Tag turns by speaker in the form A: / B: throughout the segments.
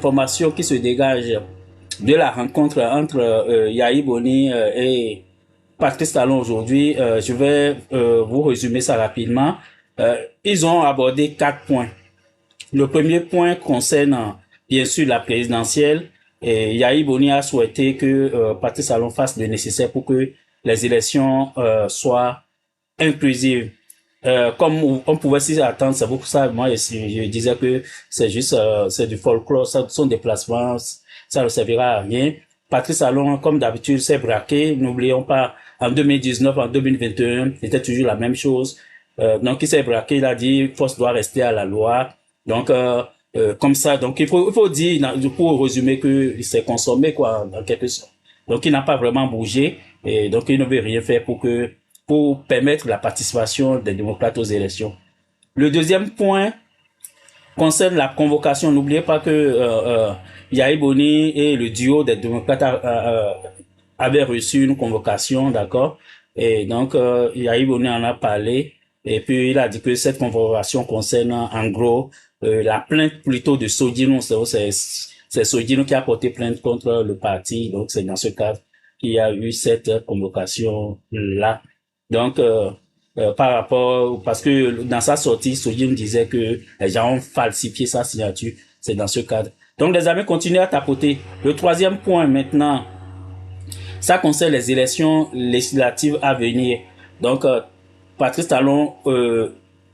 A: Information qui se dégage de la rencontre entre Yahi Boni et Patrice Talon aujourd'hui, je vais vous résumer ça rapidement. Ils ont abordé 4 points. Le premier point concerne bien sûr la présidentielle. Et Yahi Boni a souhaité que Patrice Talon fasse le nécessaire pour que les élections soient inclusives. Comme on pouvait s'y attendre, c'est pour ça moi je disais que c'est juste c'est du folklore, ça sont des placements, ça ne servira à rien. Patrice Talon, comme d'habitude, s'est braqué. N'oublions pas, en 2019, en 2021, c'était toujours la même chose. Donc il s'est braqué, il a dit force doit rester à la loi. Donc comme ça, donc il faut dire pour résumer que il s'est consommé quoi en quelque sorte. Donc il n'a pas vraiment bougé et donc il ne veut rien faire pour permettre la participation des démocrates aux élections. Le deuxième point concerne la convocation. N'oubliez pas que Yahi Boni et le duo des démocrates avaient reçu une convocation, d'accord? Et donc Yahi Boni en a parlé et puis il a dit que cette convocation concerne en gros la plainte plutôt de Sodino. C'est Sodino qui a porté plainte contre le parti, donc c'est dans ce cadre qu'il y a eu cette convocation là. Donc, par rapport, parce que dans sa sortie, Sodine disait que les gens ont falsifié sa signature. C'est dans ce cadre. Donc, les amis, continuez à tapoter. Le troisième point maintenant, ça concerne les élections législatives à venir. Donc, Patrice Talon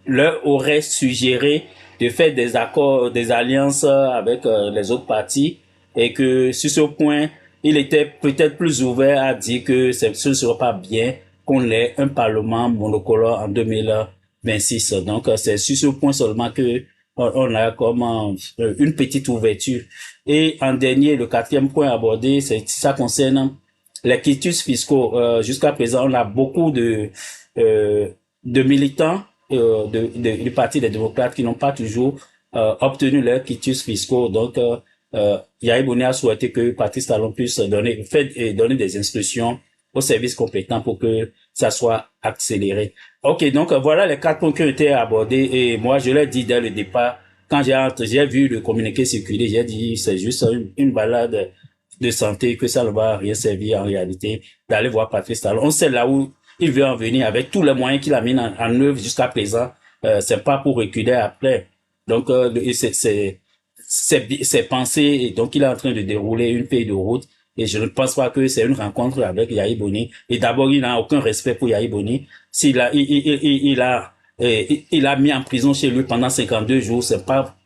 A: leur aurait suggéré de faire des accords, des alliances avec les autres partis et que sur ce point, il était peut-être plus ouvert à dire que ce ne serait pas bien qu'on ait un parlement monocolore en 2026. Donc, c'est sur ce point seulement que on a comme une petite ouverture. Et en dernier, le quatrième point abordé, ça concerne les quitus fiscaux. Jusqu'à présent, on a beaucoup de militants du Parti des démocrates qui n'ont pas toujours obtenu leurs quitus fiscaux. Donc, Yahi Boni a souhaité que Patrice Talon puisse donner des instructions aux services compétents pour que ça soit accéléré. Ok, donc voilà les 4 points qui ont été abordés et moi je l'ai dit dès le départ, quand j'ai vu le communiqué circuler, j'ai dit c'est juste une balade de santé, que ça ne va rien servir en réalité d'aller voir Patrice Talon. On sait là où il veut en venir avec tous les moyens qu'il a mis en œuvre jusqu'à présent. C'est pas pour reculer après. Donc c'est pensé et donc il est en train de dérouler une feuille de route. Et je ne pense pas que c'est une rencontre avec Yahi Boni. Et d'abord, il n'a aucun respect pour Yahi Boni. Il a mis en prison chez lui pendant 52 jours. C'est pas,